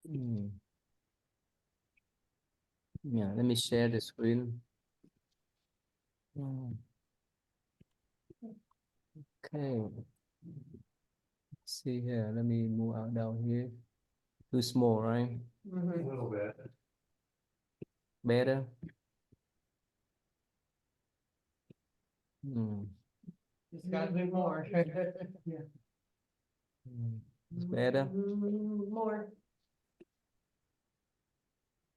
Yeah, let me share the screen. Okay. See here, let me move out down here. Too small, right? A little bit. Better. It's got to be more. Yeah. It's better. More.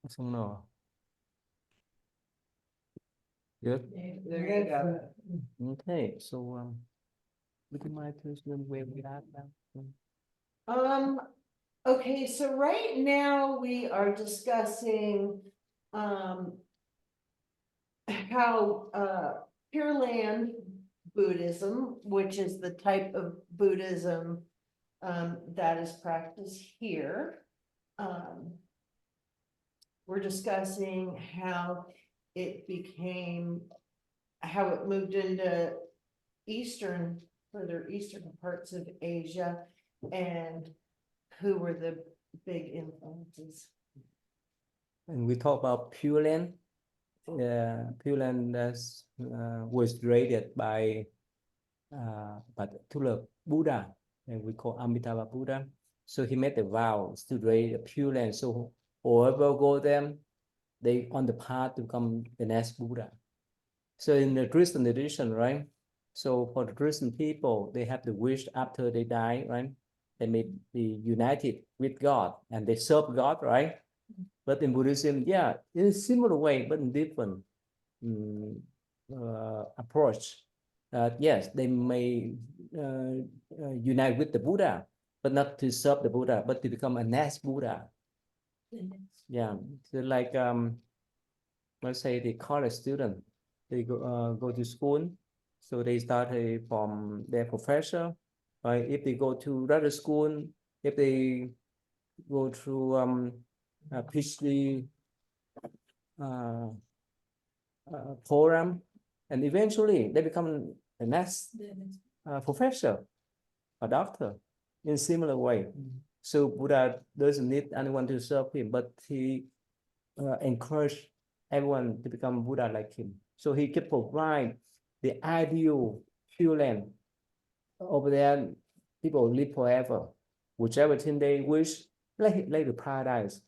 Xong rồi. Good. There you go. Okay, so would you mind to explain where we are now? Okay, so right now we are discussing, how, Pure Land Buddhism, which is the type of Buddhism, that is practiced here. We're discussing how it moved into further eastern parts of Asia, and who were the big influences. And we talk about Pure Land. Pure Land was created by particular Buddha, and we call Amitabha Buddha. So he made the vows to create a Pure Land. So whoever go there, they on the path to become the next Buddha. So in the Christian tradition, right? So for the Christian people, they have the wish after they die, right? They may be united with God and they serve God, right? But in Buddhism, yeah, in a similar way, but in different approach. Yes, they may unite with the Buddha, but not to serve the Buddha, but to become a next Buddha. Yeah, so like let's say the college student, they go to school, so they start from their professor. If they go to graduate school, if they go through a PhD program, and eventually they become the next professor, a doctor, in similar way. So Buddha doesn't need anyone to serve him, but he encouraged everyone to become Buddha like him. So he can provide the ideal Pure Land. Over there, people live forever, whichever thing they wish, like the paradise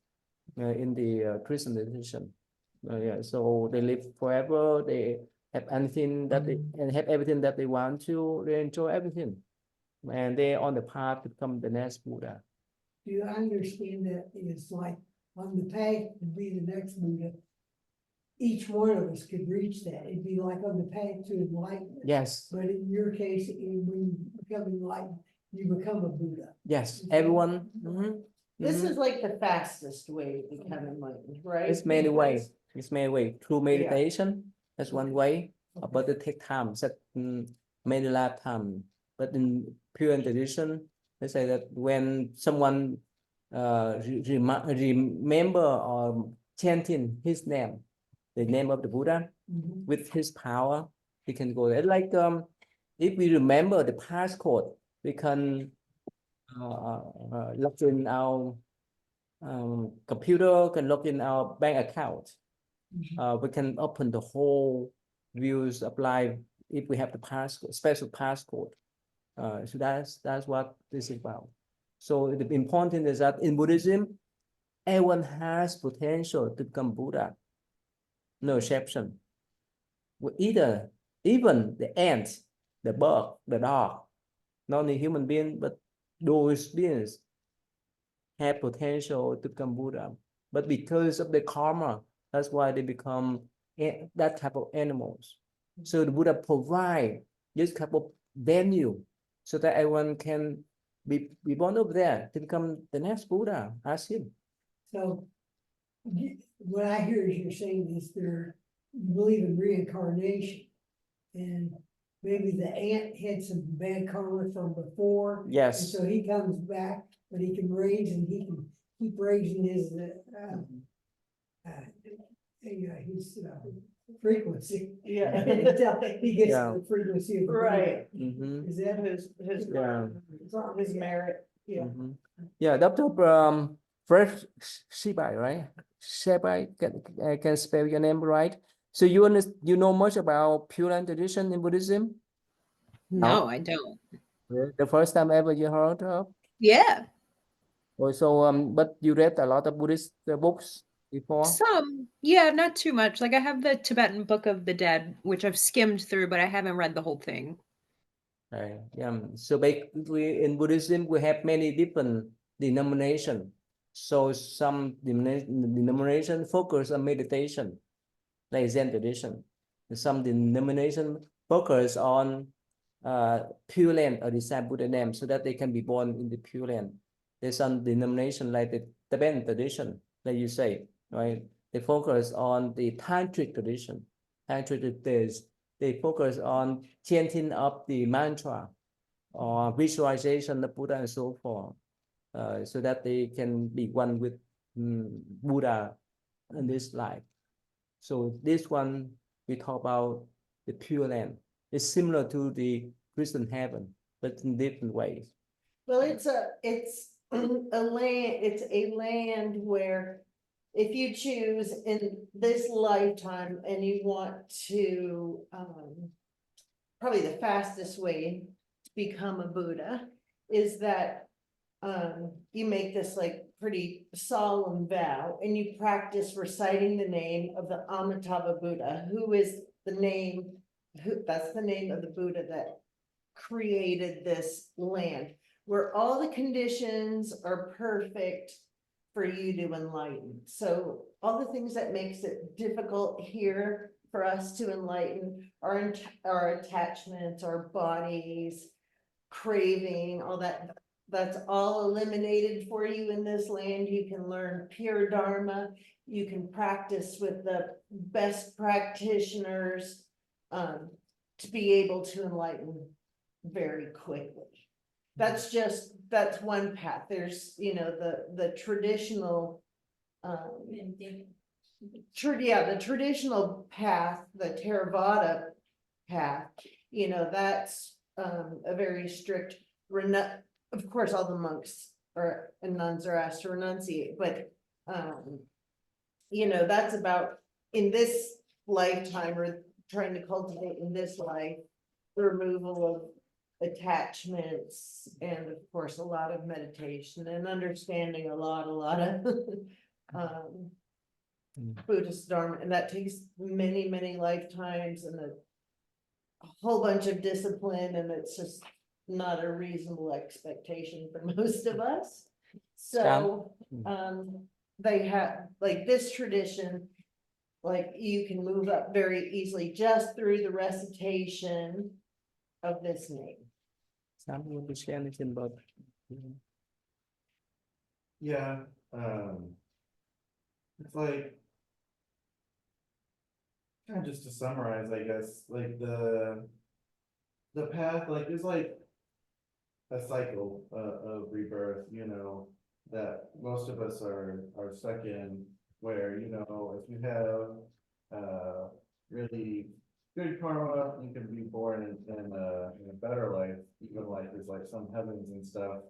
in the Christian tradition. Yeah, so they live forever. They have anything that they and have everything that they want to. They enjoy everything, and they're on the path to become the next Buddha. Do you understand that it's like on the path to be the next Buddha? Each one of us could reach that. It'd be like on the path to enlightenment. Yes. But in your case, when you become enlightened, you become a Buddha. Yes, everyone. This is like the fastest way to become enlightened, right? It's many ways. It's many ways. Through meditation, that's one way. Okay. But it takes time, it's many lifetime. But in pure tradition, they say that when someone remember or chanting his name, the name of the Buddha, with his power, he can go there. Like if we remember the passcode, we can log in our computer, can log in our bank account. We can open the whole views of life if we have the passcode, special passcode. So that's what this is about. So the important is that in Buddhism, everyone has potential to become Buddha. No exception. Even the ant, the bird, the dog, not only human being, but those beings have potential to become Buddha. But because of the karma, that's why they become that type of animals. So the Buddha provide this type of venue so that everyone can be born over there to become the next Buddha. Ask him. So what I hear is you're saying is you believe in reincarnation, and maybe the ant had some bad karma from before. Yes. And so he comes back, but he can raise and he can keep raising his frequency. Yeah. Until he gets Yeah. the frequency of the Right. Is that His Yeah. merit. Yeah. Yeah, Dr. First, Shibai, right? Shibai, can spell your name right? So you know much about Pure Land tradition in Buddhism? No, I don't. The first time ever you heard of? Yeah, Also, but you read a lot of Buddhist books before? some. Yeah, not too much. Like I have the Tibetan Book of the Dead, which I've skimmed through, but I haven't read the whole thing. Right. Yeah. So basically, in Buddhism, we have many different denominations. So some denomination focus on meditation, like Zen tradition. And some denomination focus on Pure Land or Desire Buddha name, so that they can be born in the Pure Land. There's some denomination like the Tibetan tradition, like you say, right? They focus on the tantric tradition. Tantric is they focus on chanting of the mantra or visualization of Buddha and so forth, so that they can be one with Buddha in this life. So this one we talk about the Pure Land. It's similar to the Christian heaven, but in different ways. Well, it's a land where if you choose in this lifetime and you want to, probably the fastest way to become a Buddha is that, you make this like pretty solemn vow and you practice reciting the name of the Amitabha Buddha, that's the name of the Buddha that created this land, where all the conditions are perfect for you to enlighten. So all the things that makes it difficult here for us to enlighten are our attachments, our bodies, craving, all that, that's all eliminated for you in this land. You can learn pure Dharma. You can practice with the best practitioners to be able to enlighten very quickly. That's one path. There's, the traditional, the traditional path, the Theravada path, that's a very strict, of course, all the monks and nuns are asked to renunciate, but that's about in this lifetime or trying to cultivate in this life, the removal of attachments and of course a lot of meditation and understanding a lot of Buddhist Dharma, and that takes many lifetimes and a whole bunch of discipline, and it's just not a reasonable expectation for most of us. So they have like this tradition, like you can move up very easily just through the recitation of this name. Sam, you want to share anything about? Yeah, it's like, kind of just to summarize, I guess, like the path, like, is like a cycle of rebirth, that most of us are stuck in, where, if you have really good karma, you can be born in a better life, even like there's like some heavens and stuff.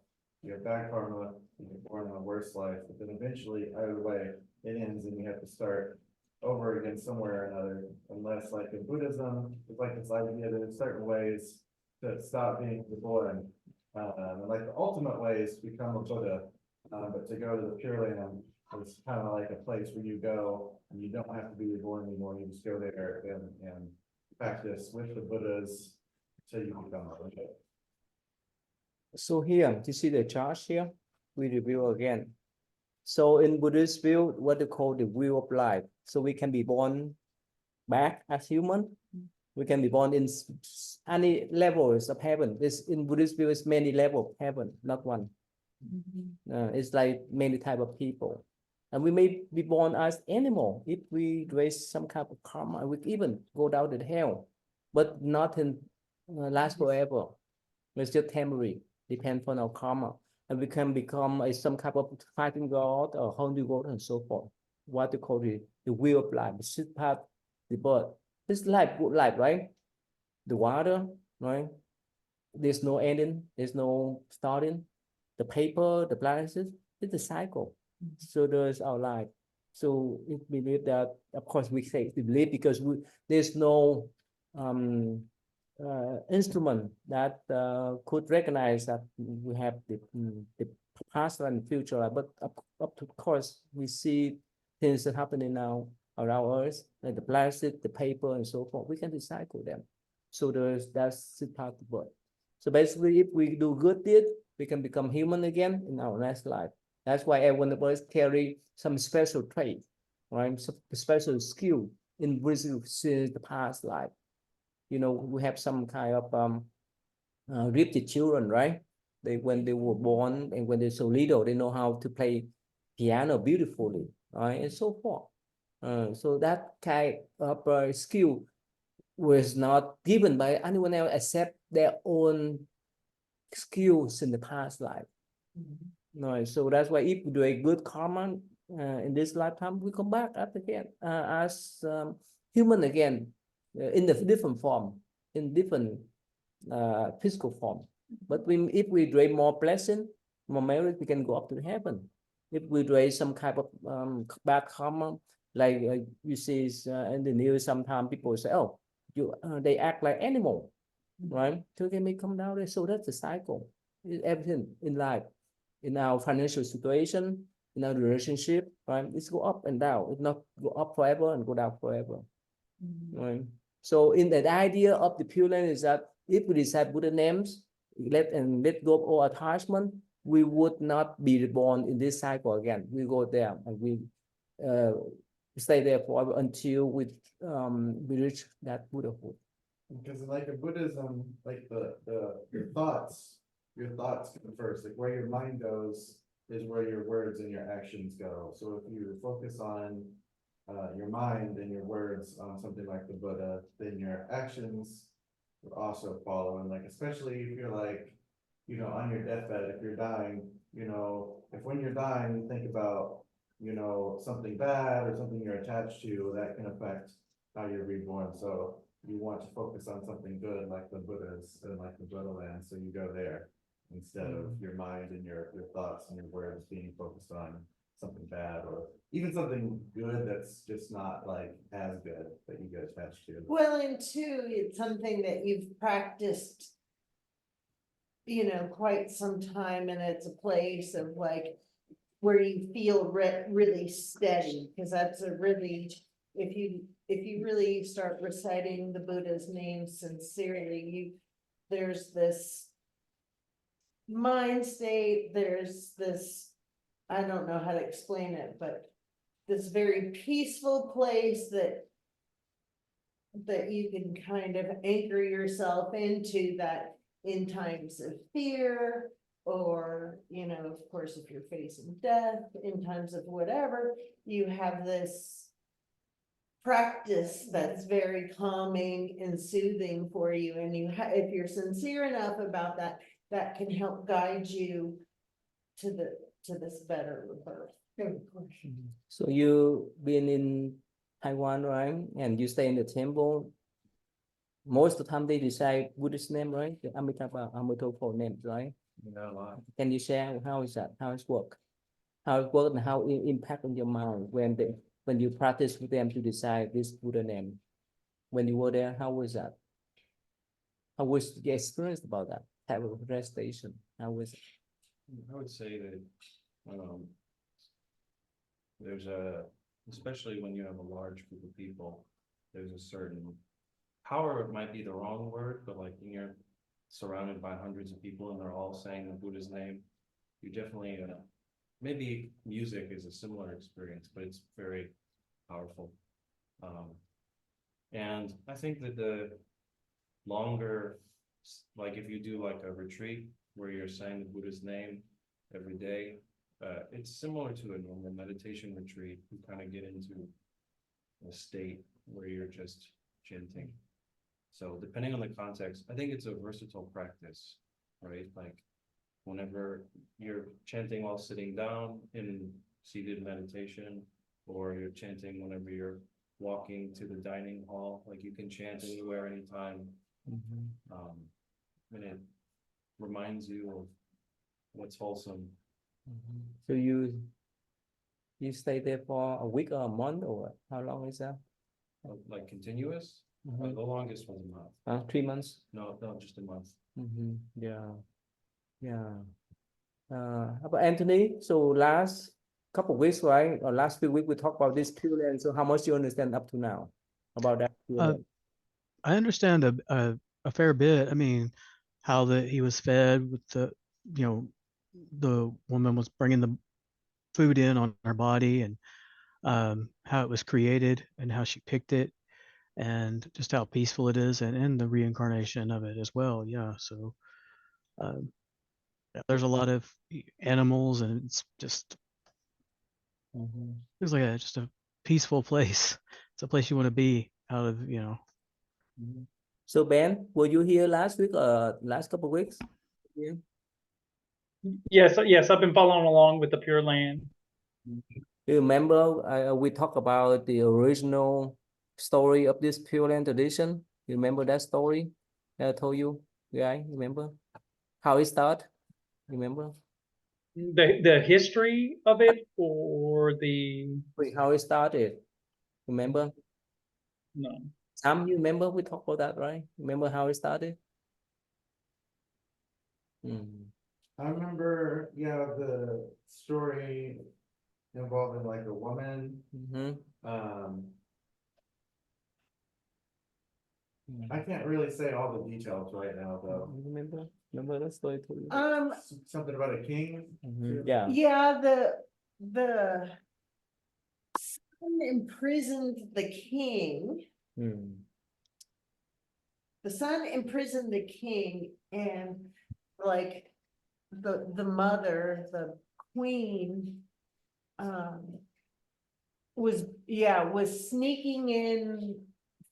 You have bad karma, you get born in a worse life, but then eventually, either way, it ends and you have to start over again somewhere or another, unless like in Buddhism, it's like this idea that in certain ways to stop being reborn. And like the ultimate way is to become a Buddha, but to go to the Pure Land is kind of like a place where you go and you don't have to be reborn anymore. You just go there and practice with the Buddhas until you become a Buddha. So here, you see the chart here, we review again. So in Buddhist view, what they call the wheel of life. So we can be born back as human. We can be born in any levels of heaven. This in Buddhist view is many levels of heaven, not one. It's like many type of people. And we may be born as animal if we raise some kind of karma. We even go down to hell, but not in last forever. It's just temporary, depends on our karma. And we can become some kind of fighting god or holy god and so forth. What they call the wheel of life, the path, the birth. It's like good life, right? The water, right? There's no ending, there's no starting. The paper, the appliances, it's a cycle. So there's our life. So it believe that, of course, we say we believe because there's no instrument that could recognize that we have the past and future life. But up to course, we see things that happening now around us, like the plastic, the paper, and so forth. We can recycle them. So that's part of it. So basically, if we do good deed, we can become human again in our next life. That's why everyone of us carry some special trait, right? Some special skill in since the past life. You know, we have some kind of gifted children, right? They when they were born and when they're so little, they know how to play piano beautifully, right? And so forth. So that kind of skill was not given by anyone else except their own skills in the past life. No, so that's why if we do a good karma in this lifetime, we come back again as human again in the different form, in different physical form. But if we do more blessing, more merit, we can go up to heaven. If we do some kind of bad karma, like you see in the news, sometimes people say, "Oh, they act like animal," right? So they may come down there. So that's the cycle. Everything in life, in our financial situation, in our relationship, right? It's go up and down. It's not go up forever and go down forever, right? So in that idea of the Pure Land is that if we recite Buddha names, let go of all attachment, we would not be reborn in this cycle again. We go there and we stay there forever until we reach that Buddhahood. Because like in Buddhism, like your thoughts come first. Like where your mind goes is where your words and your actions go. So if you focus on your mind and your words on something like the Buddha, then your actions would also follow. And like especially if you're like, you know, on your deathbed, if you're dying, you know, if when you're dying you think about, you know, something bad or something you're attached to, that can affect how you're reborn. So you want to focus on something good like the Buddhas and like the Buddha land, so you go there instead of your mind and your thoughts and your words being focused on something bad or even something good that's just not like as good that you get attached to. Well, and two, it's something that you've practiced, you know, quite some time, and it's a place of like where you feel really steady, because that's a really, if you really start reciting the Buddha's name sincerely, there's this mind state, there's this, I don't know how to explain it, but this very peaceful place that you can kind of anchor yourself into, that in times of fear, or, you know, of course, if you're facing death, in times of whatever, you have this practice that's very calming and soothing for you. And if you're sincere enough about that, that can help guide you to this better rebirth. I have a question. So you been in Taiwan, right? And you stay in the temple. Most of the time they recite Buddhist name, right? The Amitabha, Amitabha names, right? Yeah, a lot. Can you share how is that? How it's work? How it works and how it impact on your mind when you practice with them to decide this Buddha name? When you were there, how was that? How was the experience about that type of recitation? How was it? I would say that there's especially when you have a large group of people, there's a certain power, it might be the wrong word, but like when you're surrounded by hundreds of people and they're all saying the Buddha's name, you definitely, maybe music is a similar experience, but it's very powerful. And I think that the longer, like if you do like a retreat where you're saying the Buddha's name every day, it's similar to a normal meditation retreat. You kind of get into a state where you're just chanting. So depending on the context, I think it's a versatile practice, right? Like whenever you're chanting while sitting down in seated meditation, or you're chanting whenever you're walking to the dining hall, like you can chant anywhere, anytime. And it reminds you of what's wholesome. So you You stay there for a week or a month, or how long is that? Like continuous, Mhm. the longest was a month. 3 months? No, just a month. Yeah, yeah. How about Anthony? So last couple of weeks, right? Or last few weeks, we talked about this Pure Land. So how much do you understand up to now about that Pure Uh, Land? I understand a fair bit. I mean, how he was fed with the woman was bringing the food in on her body, and how it was created and how she picked it, and just how peaceful it is, and the reincarnation of it as well. Yeah. So yeah, there's a lot of animals, and it's just Mhm. it's like just a peaceful place. It's a place you want to be out of, Mhm. So Ben, were you here last week or last couple of weeks? Yeah. Yes, I've been following along with the Pure Land. Do you remember we talked about the original story of this Pure Land tradition? You remember that story that I told you? Yeah, remember how it started? Remember? The history of it, or Wait, how it started? Remember? no. Sam, you remember we talked about that, right? Remember how it started? I remember, yeah, the story involving like a woman, I can't really say all the details right now, though. Remember that story too? Something about a king. Yeah. Yeah, the son imprisoned the king. The son imprisoned the king, and like the mother, the queen, was sneaking in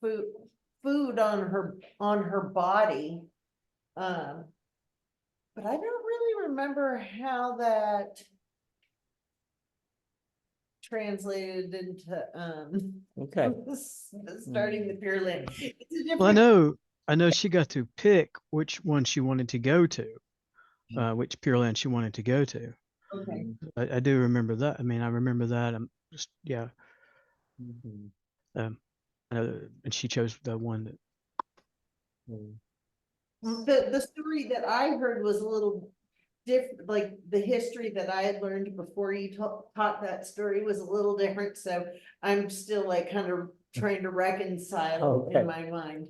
food on her body. But I don't really remember how that translated into Okay. starting the Pure Land. It's a well, different. I know she got to pick which one she wanted to go to, which Pure Land she wanted to go to. Okay. I do remember that. I mean, I remember that. I'm just, yeah. And she chose the one that. The story that I heard was a little different, like the history that I had learned before you taught that story was a little different, so I'm still like kind of trying to reconcile Okay. in my mind.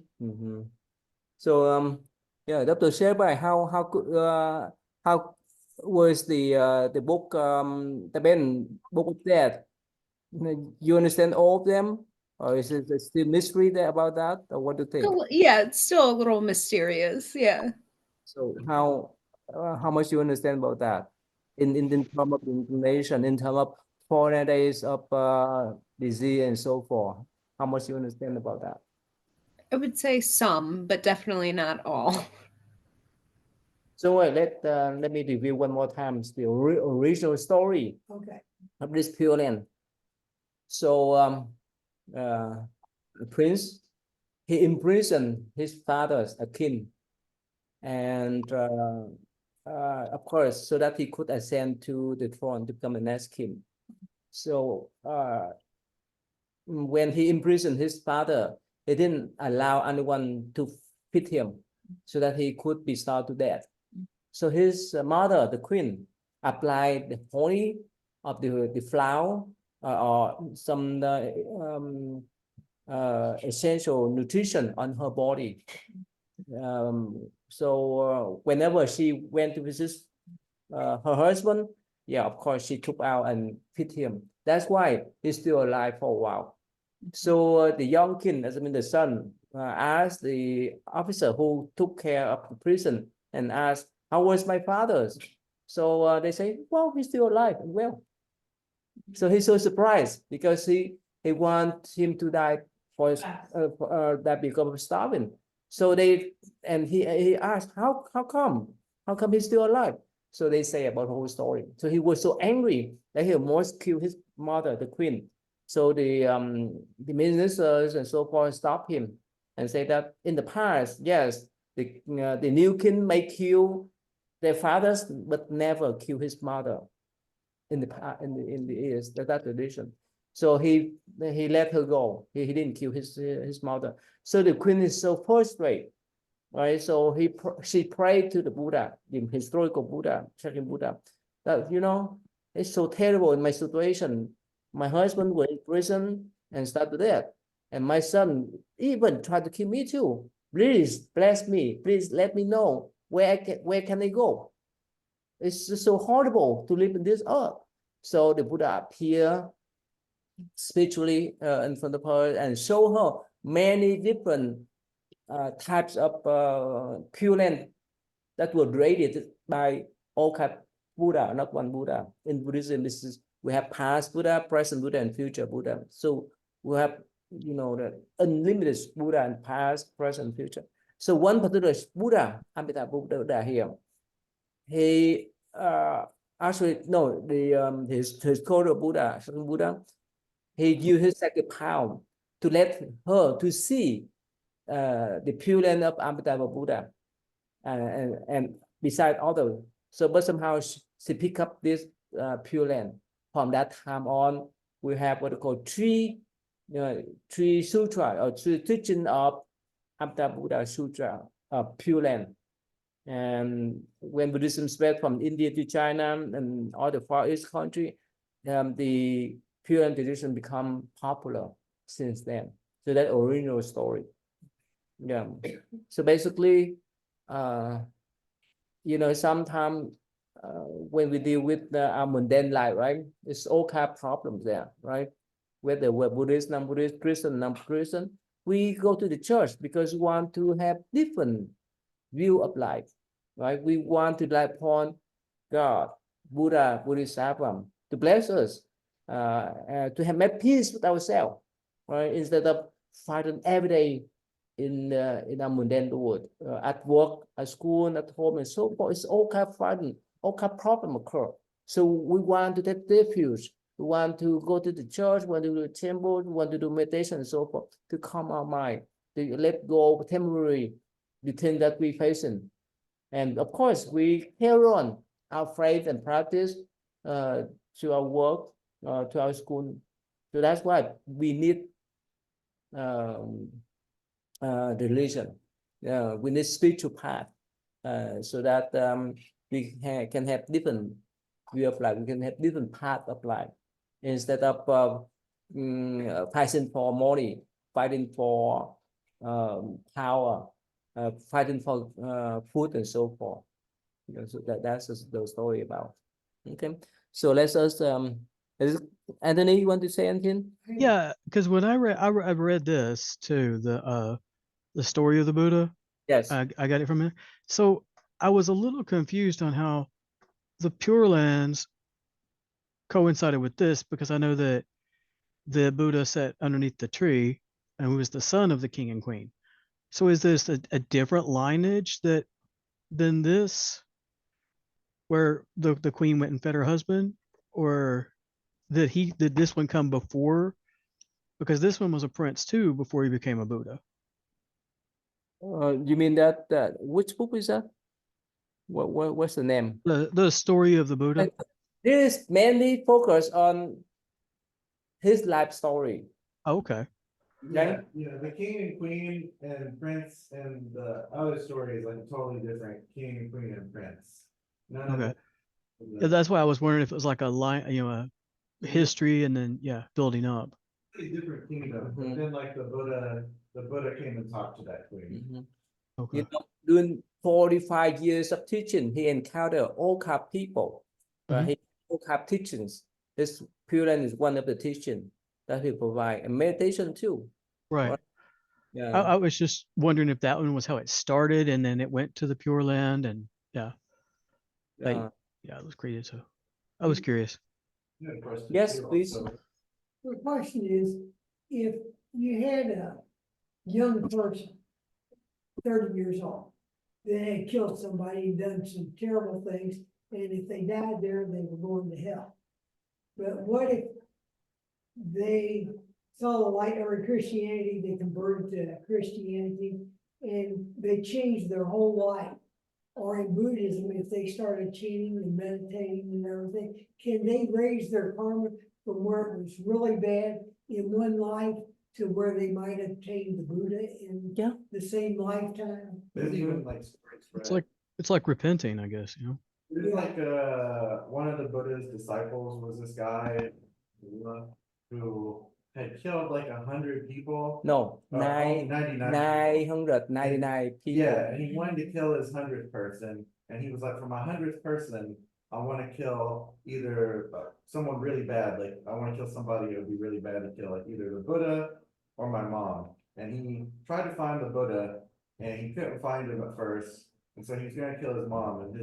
So yeah, Dr. Sherby, how was the book the Ben book of death? You understand all of them, or is it still mystery there about that, or what do you think? Yeah, it's still a little mysterious. Yeah. So how much you understand about that in terms of information, in terms of 400 days of disease and so forth? How much you understand about that? I would say some, but definitely not all. So let me review one more time the original story Okay. of this Pure Land. So the prince, he imprisoned his father, a king, and of course, so that he could ascend to the throne to become the next king. So when he imprisoned his father, he didn't allow anyone to feed him, so that he could be starved to death. So his mother, the queen, applied the honey of the flower or some essential nutrition on her body. So whenever she went to visit her husband, yeah, of course, she took out and feed him. That's why he's still alive for a while. So the young king, as I mean the son, asked the officer who took care of the prison and asked, "How was my father's?" So they say, "Well, he's still alive and well." So he's so surprised because he wants him to die for that because of starving. So he asked, "How come? How come he's still alive?" So they say about the whole story. So he was so angry that he almost killed his mother, the queen. So the ministers and so forth stopped him and say that in the past, yes, the new king may kill their fathers, but never kill his mother. in the years, that tradition. So he let her go. He didn't kill his mother. So the queen is so frustrated, right? So she prayed to the Buddha, the historical Buddha, second Buddha, that it's so terrible in my situation. My husband was in prison and stuff like that, and my son even tried to kill me too. Please bless me. Please let me know where can I go. It's just so horrible to live in this earth. So the Buddha appeared spiritually in front of her and show her many different types of Pure Land that were created by all kind of Buddha, not one Buddha. In Buddhism, we have past Buddha, present Buddha, and future Buddha. So we have the unlimited Buddha and past, present, future. So one particular Buddha, Amitabha Buddha here, he actually no his total Buddha, second Buddha, he used his second palm to let her to see the Pure Land of Amitabha Buddha, and beside other. So, but somehow she picked up this Pure Land. From that time on, we have what we call three sutra or three teaching of Amitabha Buddha Sutra of Pure Land. And when Buddhism spread from India to China and all the Far East country, the Pure Land tradition become popular since then. So that original story. Yeah. So basically, sometimes when we deal with our mundane life, right, it's all kind of problems there, right? Whether we're Buddhist, non-Buddhist, Christian, non-Christian, we go to the church because we want to have different view of life, right? We want to rely upon God, Buddha, Bodhisattva to bless us, to have made peace with ourselves, right? Instead of fighting every day in our mundane world, at work, at school, at home, and so forth. It's all kind of fighting, all kind of problem occur. So we want to take refuge. We want to go to the church, we want to do the temple, we want to do meditation and so forth to calm our mind, to let go of temporary the thing that we facing. And of course, we carry on our faith and practice to our work, to our school. So that's why we need the religion. We need spiritual path so that we can have different view of life. We can have different path of life instead of fighting for money, fighting for power, fighting for food and so forth. So that's the story about. Okay, so let's us Anthony, you want to say anything? Yeah, because when I've read this too, the story of the Buddha. Yes. I got it from there. So I was a little confused on how the Pure Lands coincided with this, because I know that the Buddha sat underneath the tree and was the son of the king and queen. So is this a different lineage than this, where the queen went and fed her husband, or did this one come before? Because this one was a prince too before he became a Buddha. You mean that which book is that? What's the name? The story of the Buddha. This mainly focus on his life story. Okay. Yeah, the king and queen and prince and the other story is like totally different. King and queen and prince. None of Okay. the- Yeah, that's why I was wondering if it was like a line, a history and then building up. different kingdom. But Mhm. then like the Buddha came and talked to that queen. Okay. During 45 years of teaching, he encountered all kind of people. All kind of teachings. This Pure Land is one of the teaching that he provide, and meditation too. Right. Yeah. I was just wondering if that one was how it started and then it went to the Pure Land, and yeah, it was created. So I was curious. Yeah, of course, Yes, please. The question is, if you had a young person, 30 years old, that had killed somebody, done some terrible things, and if they died there, they were going to hell. But what if they saw the light of Christianity, they converted to Christianity, and they changed their whole life or in Buddhism, if they started chanting and meditating and everything, can they raise their karma from where it was really bad in one life to where they might have attained the Buddha in Yeah. the same lifetime? There's even like stories, It's like repenting, I guess, you know. There's like one of the Buddha's disciples was this guy who had killed like 100 people. No, Oh, 99 999 people. Yeah, and he wanted to kill his 100th person, and he was like, for my 100th person, I want to kill either someone really bad, like I want to kill somebody it would be really bad to kill, like either the Buddha or my mom. And he tried to find the Buddha, and he couldn't find him at first. And so he was gonna kill his mom, and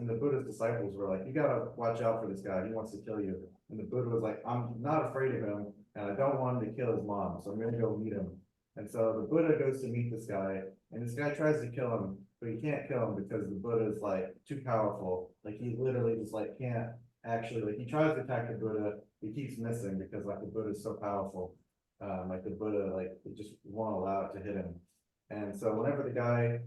the Buddha's disciples were like, you gotta watch out for this guy, he wants to kill you. And the Buddha was like, I'm not afraid of him, and I don't want him to kill his mom, so I'm gonna go meet him. And so the Buddha goes to meet this guy, and this guy tries to kill him, but he can't kill him because the Buddha is like too powerful. Like he literally just like can't actually, like he tries to attack the Buddha, he keeps missing because like the Buddha is so powerful. Like the Buddha, like it just won't allow it to hit him. And so whenever the guy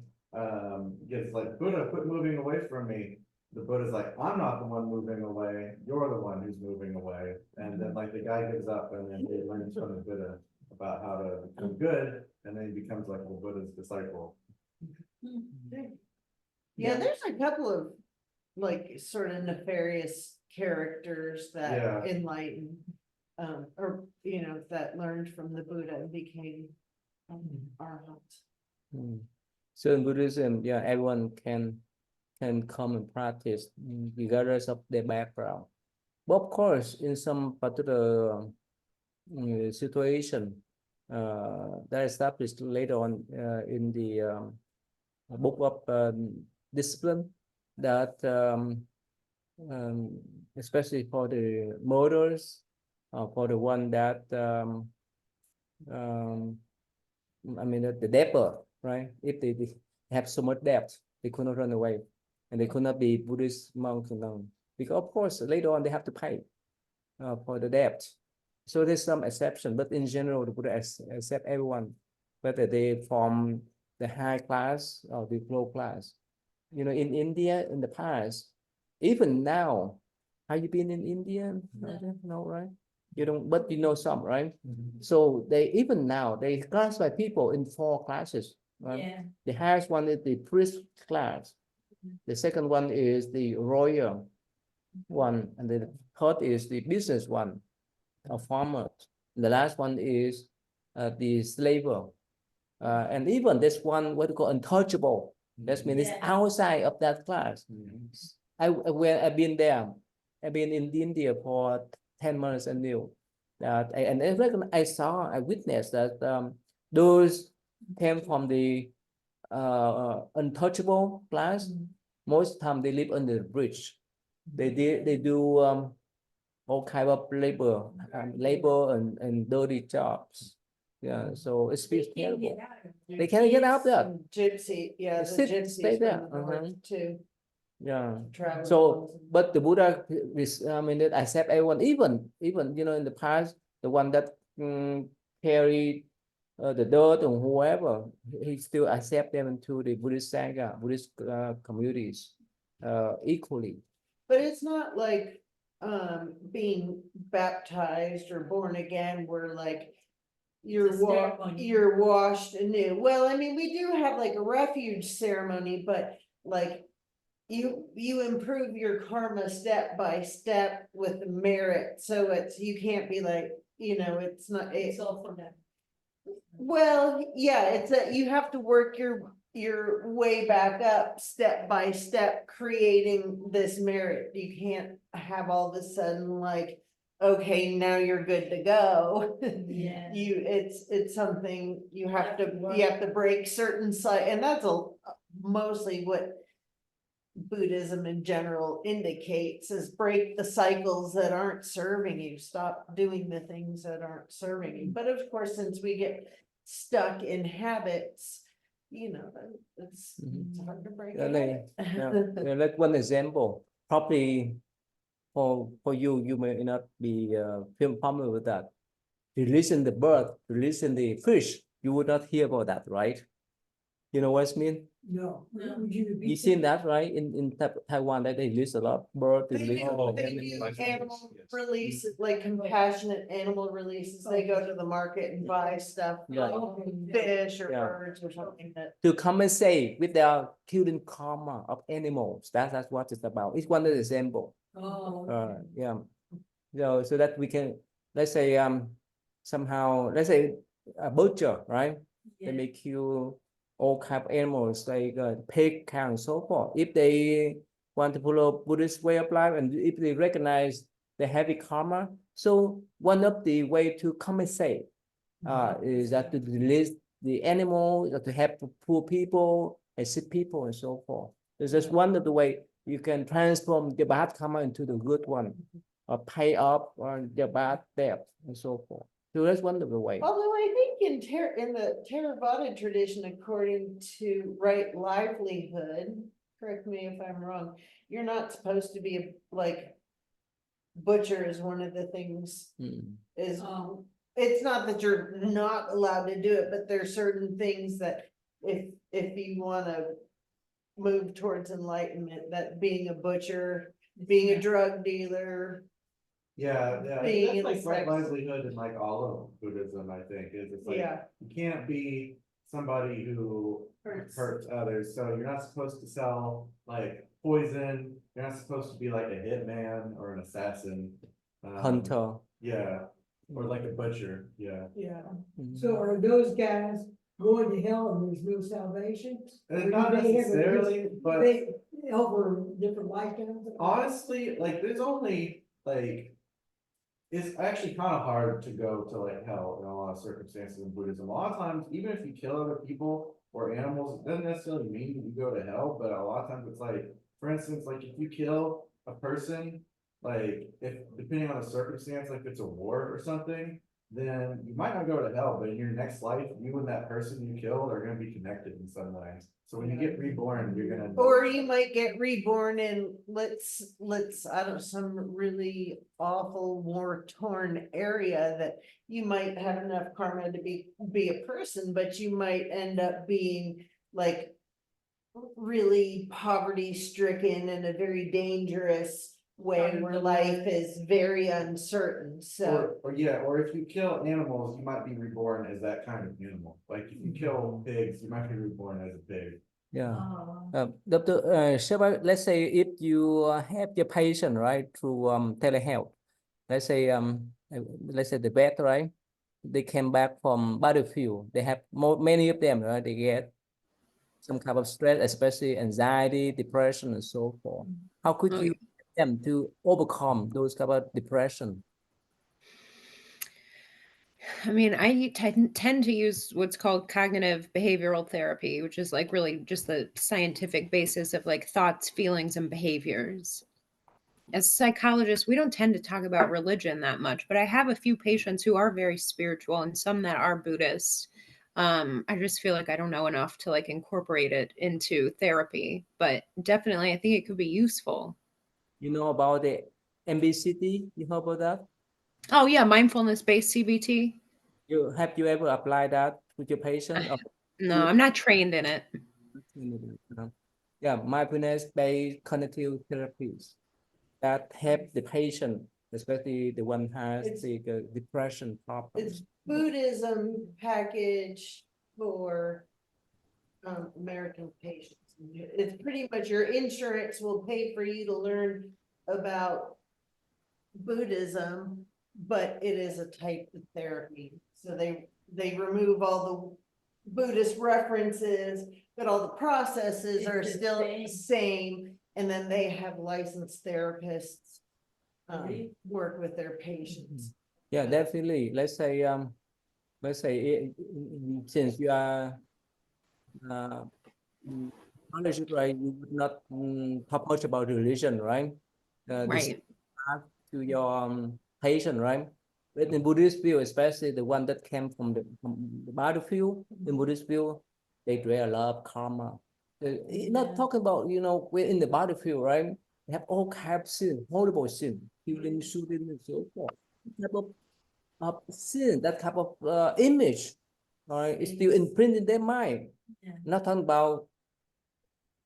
gets like, Buddha, quit moving away from me, the Buddha's like, I'm not the one moving away, you're the one who's moving away. And then like the guy gives up, and then he learns from the Buddha about how to become good, and then he becomes like the Buddha's disciple. Yeah, there's a couple of like sort of nefarious characters that Yeah. enlightened, or you know, that learned from the Buddha and became arhats. Mm. So in Buddhism, yeah, everyone can come and practice regardless of their background. But of course, in some particular situation that established later on in the book of discipline, that especially for the murders, for the one that I mean the debtor, right? If they have so much debt, they could not run away, and they could not be Buddhist monks alone, because of course later on they have to pay for the debt. So there's some exception, but in general, the Buddha accept everyone, whether they from the high class or the low class. You know, in India in the past, even now, have you been in India? No, right? You don't, but you know some, right? So they even now they classify people in 4 classes. Right? Yeah. The highest one is the priest class. The second one is the royal one, and the third is the business one, a farmer. The last one is the slaver. And even this one, what we call untouchable. That means it's outside of that class. When I've been there, I've been in India for 10 months and knew that, I witnessed that those came from the untouchable class. Most time they live under the bridge. They do all kind of labor and dirty jobs. Yeah, so it's terrible. They can't get out there. Gypsy, yeah, the Stay gypsies there. from the north too. Yeah. travel So, laws. but the Buddha is, I mean, that accept everyone, even you know, in the past, the one that carried the dirt or whoever, he still accept them into the Buddhist Sangha, Buddhist communities equally. But it's not like being baptized or born again where like It's a ceremony. you're washed anew. Well, I mean, we do have like a refuge ceremony, but like you improve your karma step by step with the merit. So it's, you can't be like, you know, it's not, it's all for that. Well, yeah, it's that you have to work your way back up step by step, creating this merit. You can't have all of a sudden like, okay, now you're good to go. Yeah. It's something you have to break certain and that's mostly what Buddhism in general indicates, is break the cycles that aren't serving you, stop doing the things that aren't serving you. But of course, since we get stuck in habits, you know, it's hard to break. Like one example, probably for you may not be familiar with that. Releasing the bird, releasing the fish, you would not hear about that, right? You know what I mean? No. No. Would you You repeat seen that? that, right? In Taiwan, that they use a lot bird. They release do, a lot they of do animals. animal Yes. releases, like compassionate animal releases. They go to the market and buy stuff, Yeah. like fish or Yeah. birds or something that. To compensate with their killing karma of animals. That's what it's about. It's one example. Oh. Yeah. So that we can, let's say, somehow, let's say a butcher, right? They may kill all kind of animals like pig, cow, and so forth. If they want to follow Buddhist way of life, and if they recognize the heavy karma, so one of the way to compensate is that to release the animal, to help poor people and sick people and so forth. This is one of the way you can transform the bad karma into the good one, or pay off the bad debt and so forth. So that's one of the ways. Although I think in the Theravada tradition, according to right livelihood, correct me if I'm wrong, you're not supposed to be like butcher is one of the things is, it's not that you're not allowed to do it, but there's certain things that if you wanna move towards enlightenment, that being a butcher, being a drug dealer, Yeah, Being in that's like right sex. livelihood in like all of Buddhism, I think, is it's like, yeah. you can't be somebody who hurts others, so you're not supposed to sell like poison, you're not supposed to be like a hitman or an assassin. Hunter. Yeah, or like a butcher, yeah. Yeah. So are those guys going to hell and there's no salvation? Or do Not they have a necessarily, but They, over different lifetimes? honestly, like there's only like. It's actually kind of hard to go to like hell in a lot of circumstances in Buddhism. A lot of times, even if you kill other people or animals, it doesn't necessarily mean you go to hell, but a lot of times it's like, for instance, like if you kill a person, like if depending on the circumstance, like if it's a war or something, then you might not go to hell, but in your next life, you and that person you killed are gonna be connected in some way. So when you get reborn, you're gonna. Or you might get reborn in, let's, I don't know, some really awful war-torn area that you might have enough karma to be a person, but you might end up being like really poverty-stricken in a very dangerous way where life is very uncertain, so. Or if you kill animals, you might be reborn as that kind of animal. Like if you kill pigs, you might be reborn as a pig. Yeah. Dr. Sheba, let's say if you have your patient, right, through telehealth, let's say the vet, right, they came back from battlefield, they have many of them, right, they get some kind of stress, especially anxiety, depression, and so forth. How could Oh, you help them to overcome those kind of depression? I mean, I tend to use what's called cognitive behavioral therapy, which is like really just the scientific basis of like thoughts, feelings, and behaviors. As psychologists, we don't tend to talk about religion that much, but I have a few patients who are very spiritual and some that are Buddhist. I just feel like I don't know enough to like incorporate it into therapy, but definitely I think it could be useful. You know about the MBCT? You heard about that? Oh yeah, mindfulness-based CBT. Have you ever applied that with your patient? No, I'm not trained in it. Yeah, mindfulness-based cognitive therapies that help the patient, especially the one who has the depression problems. It's Buddhism package for American patients. It's pretty much your insurance will pay for you to learn about Buddhism, but it is a type of therapy. So they remove all the Buddhist references, but all the processes are still the same. And then they have licensed therapists work with their patients. Yeah, definitely. Let's say since you are knowledge, right, you would not talk much about religion, right? Right. To your patient, right? But in Buddhist view, especially the one that came from the battlefield, in Buddhist view, they dread a lot of karma. Not talking about, we're in the battlefield, right? They have all kinds of sin, horrible sin, killing, shooting, and so forth. That type of sin, that type of image, right, is still imprinted in their mind. Not talking about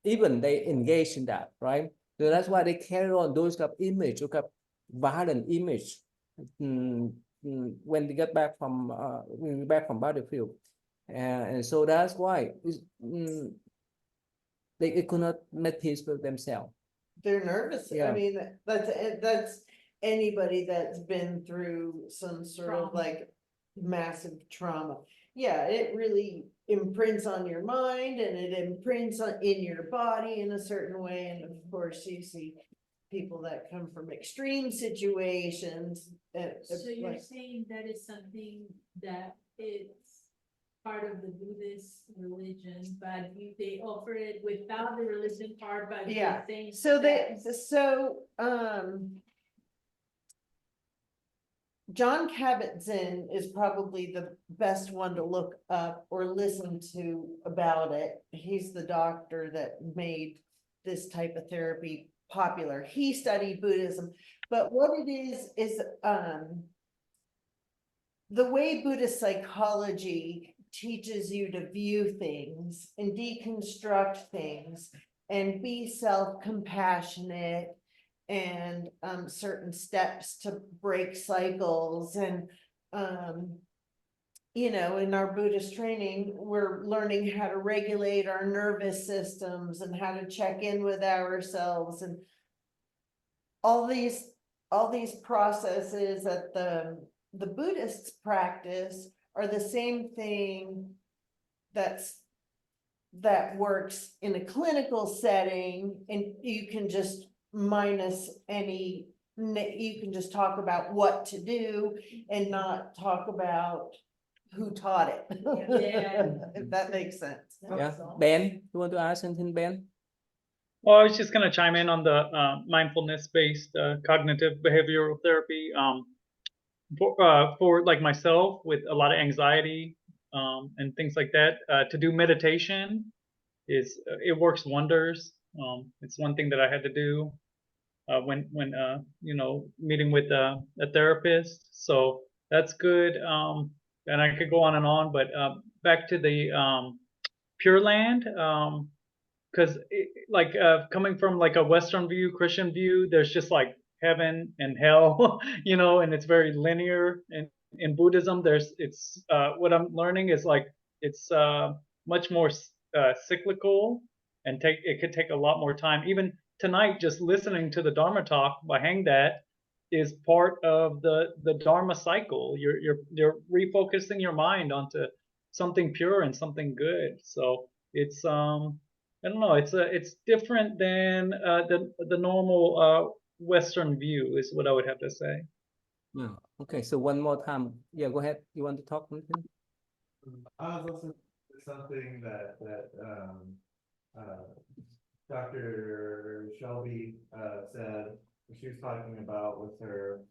even they engage in that, right? So that's why they carry on those kind of image, those kind of violent image when they get back from battlefield, and so that's why they could not make peace with themselves. They're nervous. I Yeah. mean, that's anybody that's been through some sort of like massive trauma. Yeah, it really imprints on your mind and it imprints in your body in a certain way. And of course, you see people that come from extreme situations. So you're like- saying that is something that it's part of the Buddhist religion, but they offer it without the religion part, but Yeah, the same So steps. John Kabat-Zinn is probably the best one to look up or listen to about it. He's the doctor that made this type of therapy popular. He studied Buddhism, but what it is the way Buddhist psychology teaches you to view things and deconstruct things and be self-compassionate and certain steps to break cycles and you know, in our Buddhist training, we're learning how to regulate our nervous systems and how to check in with ourselves and all these processes that the Buddhists practice are the same thing that works in a clinical setting, and you can just minus any, you can just talk about what to do and not talk about who taught it. Yeah. If that makes sense. Yeah, Ben, you want to ask something, Ben? Well, I was just going to chime in on the mindfulness-based cognitive behavioral therapy. For like myself with a lot of anxiety and things like that, to do meditation it works wonders. It's one thing that I had to do when you know, meeting with a therapist. So that's good. And I could go on, but back to the Pure Land. Because like coming from like a Western view, Christian view, there's just like heaven and hell, you know, and it's very linear. And in Buddhism, it's what I'm learning is like it's much more cyclical, and it could take a lot more time. Even tonight, just listening to the Dharma talk by Hang That is part of the Dharma cycle. You're refocusing your mind onto something pure and something good. So it's I don't know. It's different than the normal Western view is what I would have to say. Yeah. Okay, so one more time. Yeah, go ahead. You want to talk something? I was listening to something that Dr. Shelby said, she was talking about with her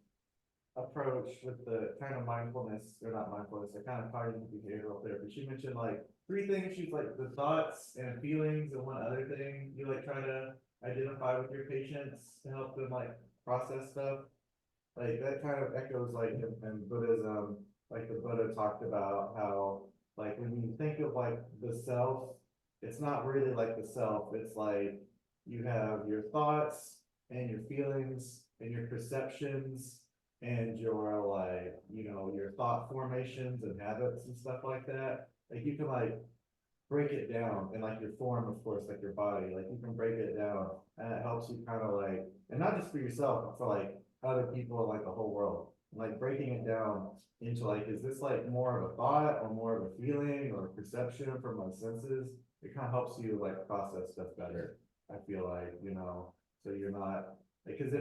approach with the kind of mindfulness, or not mindfulness, the kind of cognitive behavioral therapy. She mentioned like 3 things. She's like the thoughts and feelings, and one other thing you like try to identify with your patients to help them like process stuff. Like that kind of echoes like in Buddhism, like the Buddha talked about how like when you think of like the self, it's not really like the self. It's like you have your thoughts and your feelings and your perceptions and your like, you know, your thought formations and habits and stuff like that. Like you can like break it down, and like your form, of course, like your body, like you can break it down, and it helps you kind of like, and not just for yourself, but for like other people and like the whole world. Like breaking it down into like, is this like more of a thought or more of a feeling or a perception from my senses? It kind of helps you like process stuff better. I feel like, you know, so you're not, because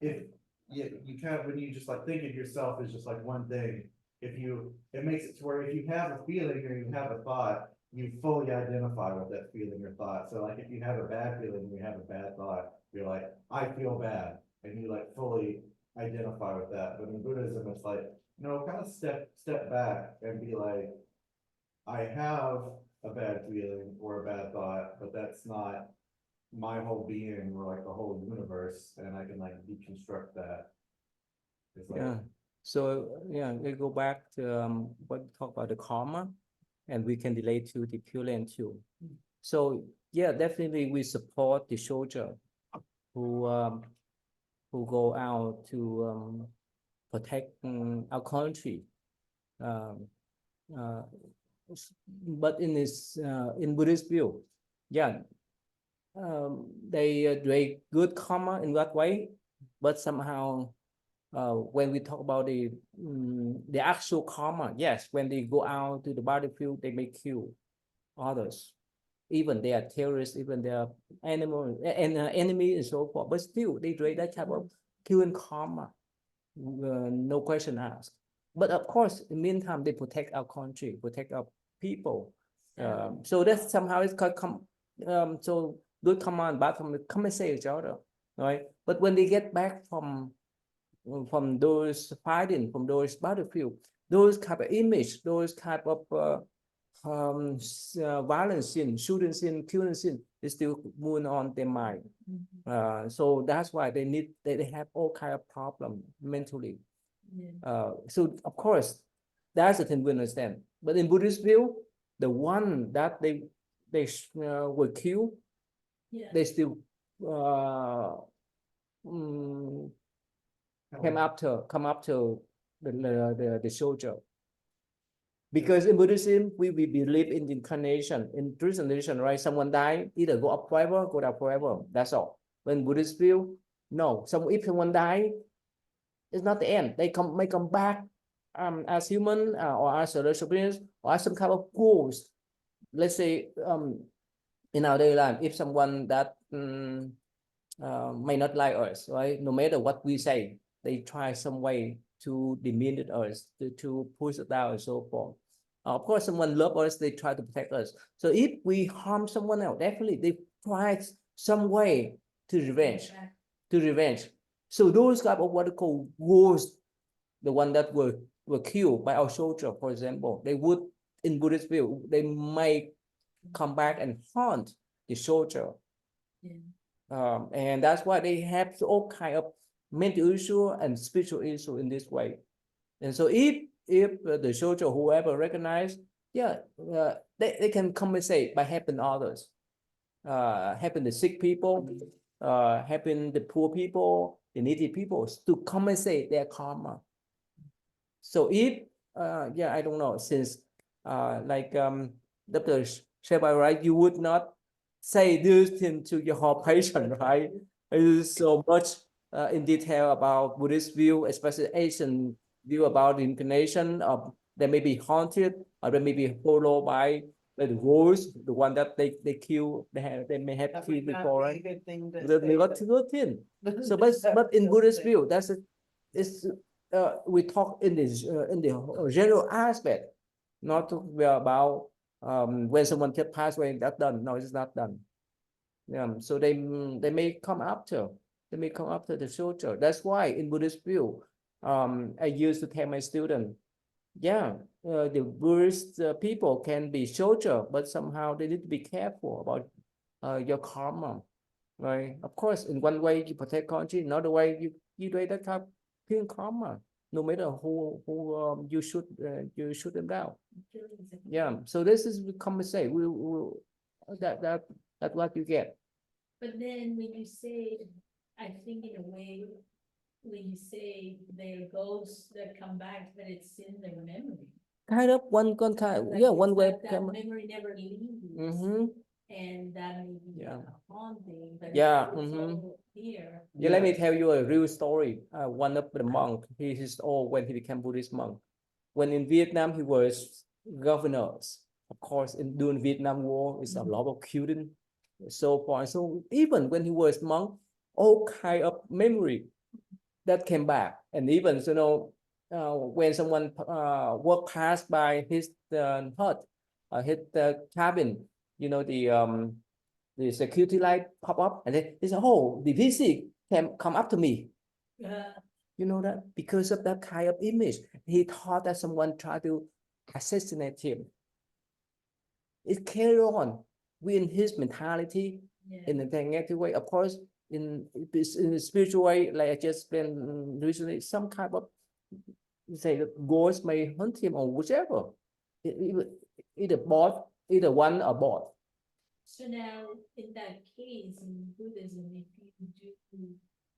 if you kind of, when you just like think of yourself as just like one thing, it makes it to where if you have a feeling or you have a thought, you fully identify with that feeling or thought. So like if you have a bad feeling and you have a bad thought, you're like, I feel bad, and you like fully identify with that. But in Buddhism, it's like, you know, kind of step back and be like, I have a bad feeling or a bad thought, but that's not my whole being or like the whole universe, and I can like deconstruct that. It's like, Yeah. So yeah, we go back to what we talk about the karma. and we can relate to the Pure Land too. So yeah, definitely we support the soldier who go out to protect our country. Uh, but in Buddhist view, yeah, they good karma in that way, but somehow when we talk about the actual karma, yes, when they go out to the battlefield, they may kill others, even they are terrorists, even they are animal and enemy and so forth, but still they do that type of killing karma, no question asked. But of course, in the meantime, they protect our country, protect our people. So that somehow it's so good karma and bad karma compensate each other, right? But when they get back from those fighting, from those battlefield, those type of image, those type of violence scene, shooting scene, killing scene is still moving on their mind. So that's why they have all kind of problem mentally. So of course, that's the thing we understand. But in Buddhist view, the one that they were killed, they still come up to the soldier. Because in Buddhism, we believe in incarnation, in transcendence, right? Someone died, either go up forever, go down forever. That's all. When Buddhist view, no. If someone died, it's not the end. They may come back as human or as celestial beings or as some kind of ghost. Let's say in our daily life, if someone that may not like us, right? No matter what we say, they try some way to diminish us, to push us down and so forth. Of course, someone loves us, they try to protect us. So if we harm someone else, definitely they try some way to revenge. So those type of what we call ghosts, the one that were killed by our soldier, for example, they would, in Buddhist view, they might come back and haunt the soldier. And that's why they have all kind of mental issue and spiritual issue in this way. And so if the soldier, whoever recognize, they can compensate by helping others, helping the sick people, helping the poor people, the needy people, to compensate their karma. So if I don't know, since like Dr. Shebai, right, you would not say this thing to your patient, right? It is so much in detail about Buddhist view, especially Asian view about the incarnation of they may be haunted or they may be followed by the ghost, the one that they kill, they may have killed before, right? Good thing to Good thing. So but in Buddhist view, we talk in the general aspect, not about when someone just passed away, that's done. No, it's not done. So they may come after. They may come after the soldier. That's why in Buddhist view, I used to tell my student, the Buddhist people can be soldier, but somehow they need to be careful about your karma, right? Of course, in one way you protect country, another way you do that kind of pure karma, no matter who you shoot them down. So this is compensate. That's what you get. But then when you say, I think in a way, when you say there are ghosts that come back, but it's in their memory. Kind of one way. That memory never leaves. And that may be a haunting. But here. Let me tell you a real story. One of the monk, he is old when he became Buddhist monk. When in Vietnam, he was governors. Of course, during Vietnam War, it's a lot of killing, so forth. So even when he was monk, all kind of memory that came back, and even when someone walked past by his hut, his cabin, the security light pop up, and then he said, "Oh, the VC come up to me." You know that because of that kind of image, he thought that someone tried to assassinate him. It carried on within his mentality in a negative way. Of course, in the spiritual way, like I just explained recently, some kind of say that ghost may hunt him or whichever. either both, either one or both. So now, in that case, in Buddhism, if you do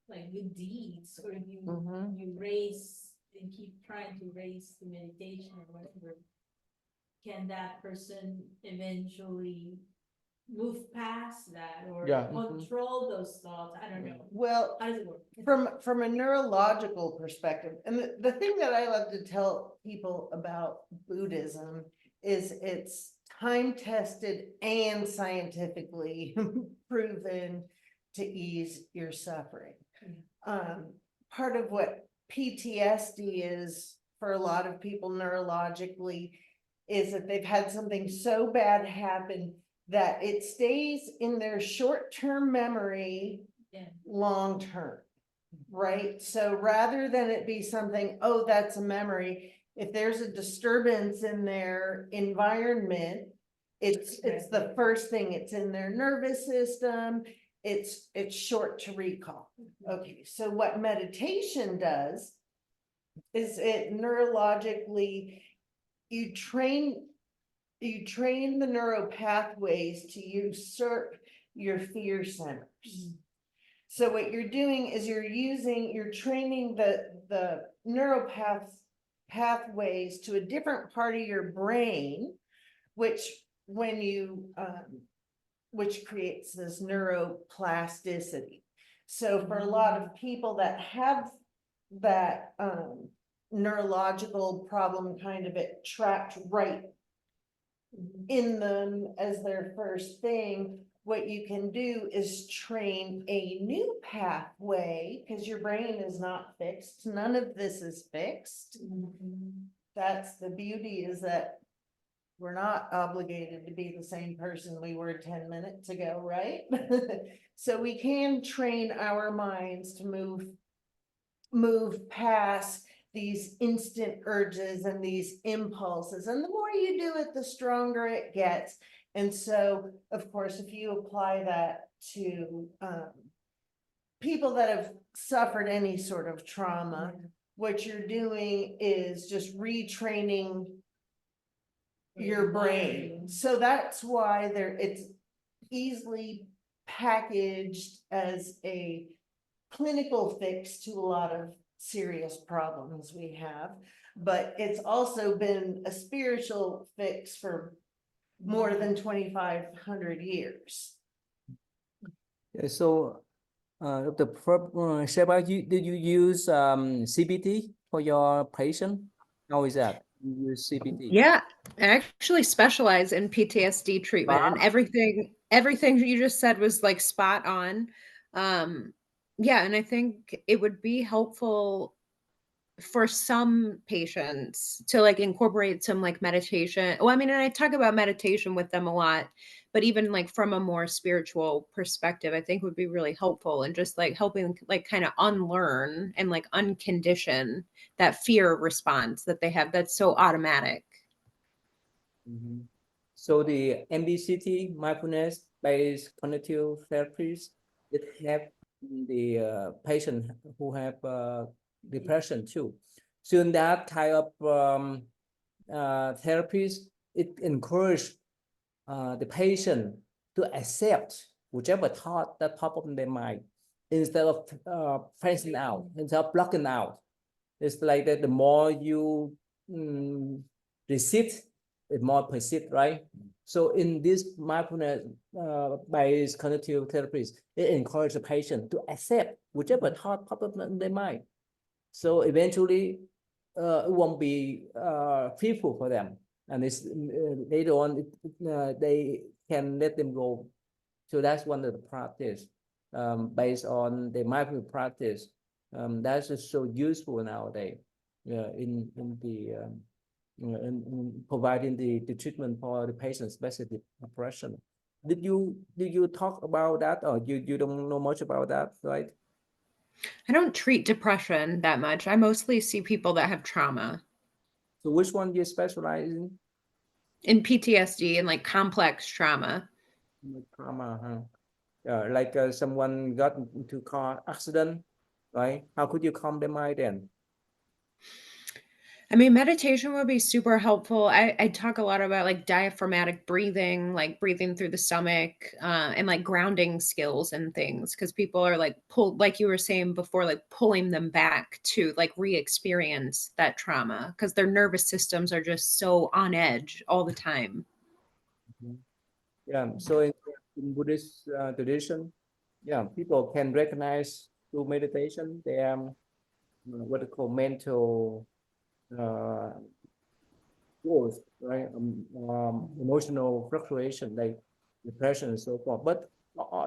like good deeds, or you Mhm. you raise and keep trying to raise the meditation or whatever, can that person eventually move past that or Yeah. control those thoughts? I don't know. Well, How does it work? from a neurological perspective, and the thing that I love to tell people about Buddhism is it's time-tested and scientifically proven to ease your suffering. Part of what PTSD is for a lot of people neurologically is that they've had something so bad happen that it stays in their short-term memory Yeah. long-term, right? So rather than it be something, oh, that's a memory, if there's a disturbance in their environment, it's the first thing, it's in their nervous system, it's short to recall. Okay, so what meditation does is it neurologically, you train the neural pathways to usurp your fear centers. So what you're doing is you're training the neural pathways to a different part of your brain, which when you, which creates this neuroplasticity. So for a lot of people that have that, neurological problem kind of it trapped right in them as their first thing, what you can do is train a new pathway, because your brain is not fixed. None of this is fixed. That's the beauty, is that we're not obligated to be the same person we were 10 minutes ago, right? So we can train our minds to move past these instant urges and these impulses. And the more you do it, the stronger it gets. And so, of course, if you apply that to people that have suffered any sort of trauma, what you're doing is just retraining your brain. So that's why it's easily packaged as a clinical fix to a lot of serious problems we have, but it's also been a spiritual fix for more than 2,500 years. So, Sheba, did you use CBT for your patient? How is that? You use CBT? Yeah, I actually specialize in PTSD treatment, and everything you just said was like spot on. Yeah, and I think it would be helpful for some patients to like incorporate some like meditation. Well, I mean, and I talk about meditation with them a lot, but even like from a more spiritual perspective, I think would be really helpful, and just like helping like kind of unlearn and like uncondition that fear response that they have that's so automatic. So the MBCT, mindfulness-based cognitive therapies, it help the patient who have depression too. So in that type of therapies, it encourage the patient to accept whichever thought that pop up in their mind, instead of phasing out, instead of blocking out. It's like that the more you resist, the more persist, right? So in this mindfulness based cognitive therapies, it encourages the patient to accept whichever thought pop up in their mind. So eventually, it won't be fearful for them, and it's later on they can let them go. So that's one of the practice based on the mindful practice. That's just so useful nowadays in providing the treatment for the patients, especially depression. Did you talk about that, or you don't know much about that, right? I don't treat depression that much. I mostly see people that have trauma. So which one do you specialize In PTSD and like complex trauma. Trauma, huh? Like someone got into car accident, right? How could you calm their mind then? I mean, meditation would be super helpful. I talk a lot about like diaphragmatic breathing, like breathing through the stomach, and like grounding skills and things, because people are like pulled, like you were saying before, like pulling them back to like re-experience that trauma because their nervous systems are just so on edge all the time. Yeah, so in Buddhist tradition, yeah, people can recognize through meditation their what they call mental growth, right? Emotional fluctuation like depression and so forth. But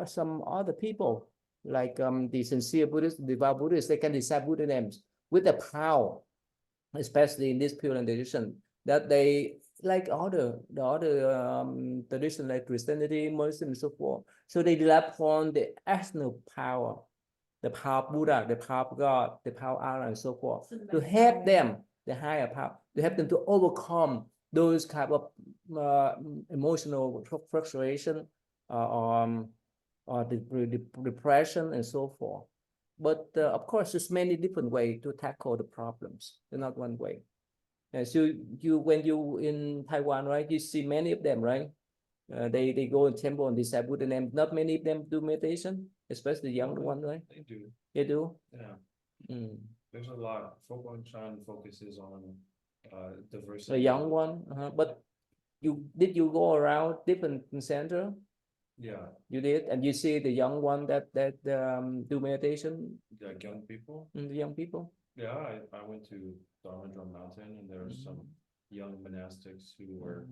some other people, like the sincere Buddhists, devout Buddhists, they can recite Buddha names with the power, especially in this pure tradition, that they like the other tradition like Christianity, Muslim, and so forth. So they rely upon the external power, the power of Buddha, the power of God, the power of Allah, and so forth, to help them, the higher power, to help them to overcome those kind of emotional fluctuation, or the depression and so forth. But of course, there's many different ways to tackle the problems. There's not one way. So you when you in Taiwan, right? You see many of them, right? They go in temple and recite Buddha name. Not many of them do meditation, especially the younger one, right? They do, They do. yeah. There's a lot. Focus Chan focuses on diversity. The young one, but did you go around different center? Yeah, You did, and you see the young one that do meditation, like young people. the young people. Yeah, I went to Dharma Drum Mountain and there were some young monastics who were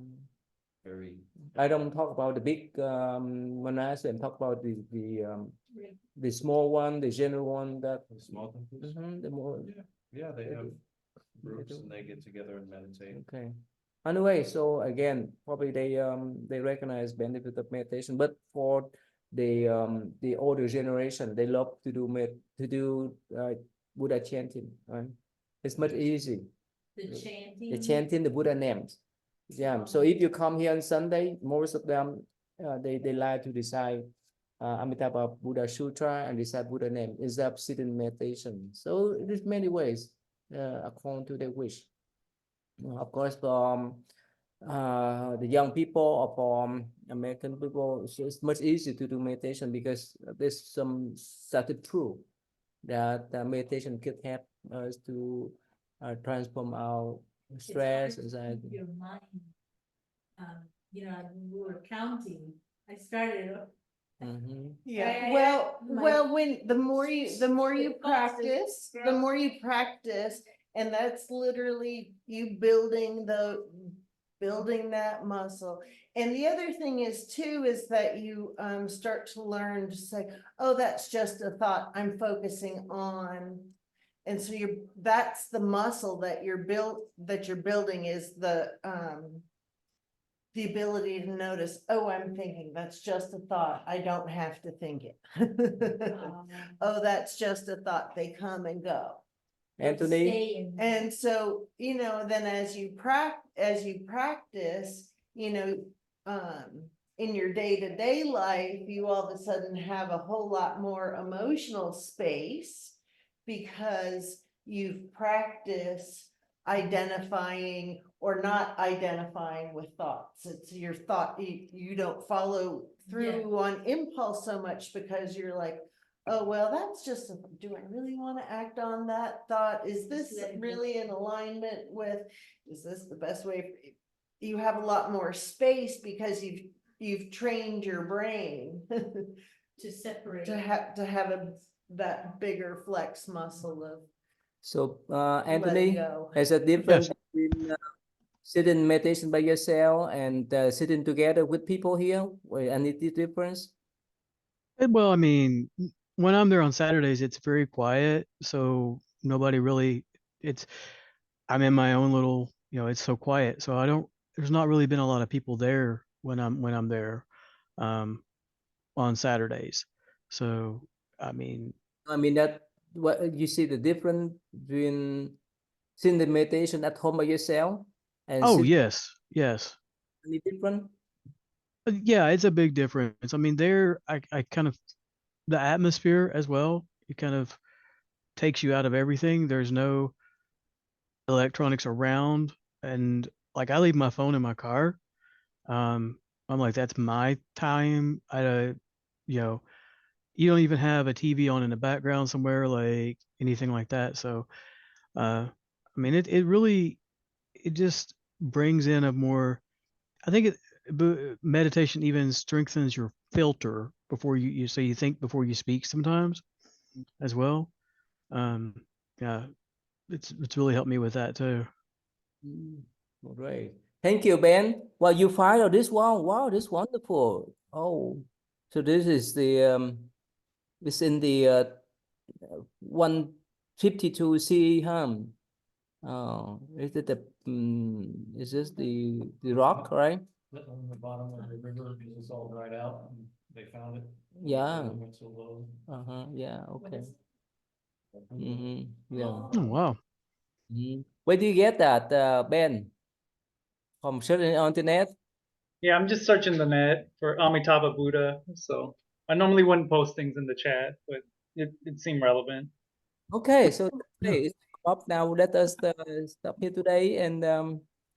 very. I don't talk about the big monastery. I'm talk about the small one, the general one that. Small temples. The more. Yeah, they They have do. groups do. and they get together and meditate. Okay. Anyway, so again, probably they recognize benefit of meditation, but for the older generation, they love to do Buddha chanting, right? It's much easy. The The chanting the Buddha names. Yeah. So if you come here on Sunday, most of them they like to recite Amitabha Buddha Sutra and recite Buddha name instead of sitting meditation. So there's many ways according to their wish. Of course, the young people or from American people, it's much easier to do meditation because there's some started proof that meditation could help us to transform our stress, anxiety. Your mind. You know, we were counting. I started. Yeah, I- well, when the more you It causes practice, the growth. more you practice, and that's literally you building that muscle. And the other thing is too, is that you start to learn to say, oh, that's just a thought I'm focusing on. And so that's the muscle that you're building is the ability to notice, oh, I'm thinking, that's just a thought. I don't have to think it. Oh, that's just a thought. They come and go. Anthony, And so, then as you practice, in your day-to-day life, you all of a sudden have a whole lot more emotional space because you've practiced identifying or not identifying with thoughts. It's your thought, you don't follow through on impulse so much because you're like, oh, well, that's just, do I really want to act on that thought? Is this really in alignment with, is this the best way? You have a lot more space because you've trained your brain To separate. to have that bigger flex muscle of. so letting Anthony, go. there's a difference Yes. between sitting meditation by yourself and sitting together with people here. Any difference? Well, I mean, when I'm there on Saturdays, it's very quiet, so nobody really. I'm in my own little, it's so quiet, so there's not really been a lot of people there when I'm there, on Saturdays. So, I mean, That what you see the difference between sitting the meditation at home by yourself and oh sitting yes. any different? Yeah, it's a big difference. I mean, I kind of, the atmosphere as well, it kind of takes you out of everything. There's no electronics around, and like I leave my phone in my car. I'm like, that's my time. You know, you don't even have a TV on in the background somewhere, like anything like that. So, I mean, it really, it just brings in a more, I think meditation even strengthens your filter before you so you think before you speak sometimes as well. Yeah, it's really helped me with that too. Great. Thank you, Ben. Well, you filed this one. Wow, this is wonderful. Oh, so this is the it's in the 152C, huh? Oh, is it is this the rock, right? On the bottom of the river, because it's all dried out, and they found it. Yeah. It went so low. Yeah, okay. Yeah. Oh wow. Where do you get that, Ben? From searching on internet? Yeah, I'm just searching the net for Amitabha Buddha. So I normally wouldn't post things in the chat, but it seemed relevant. Okay, so Yeah. it's up now. Let us stop here today, and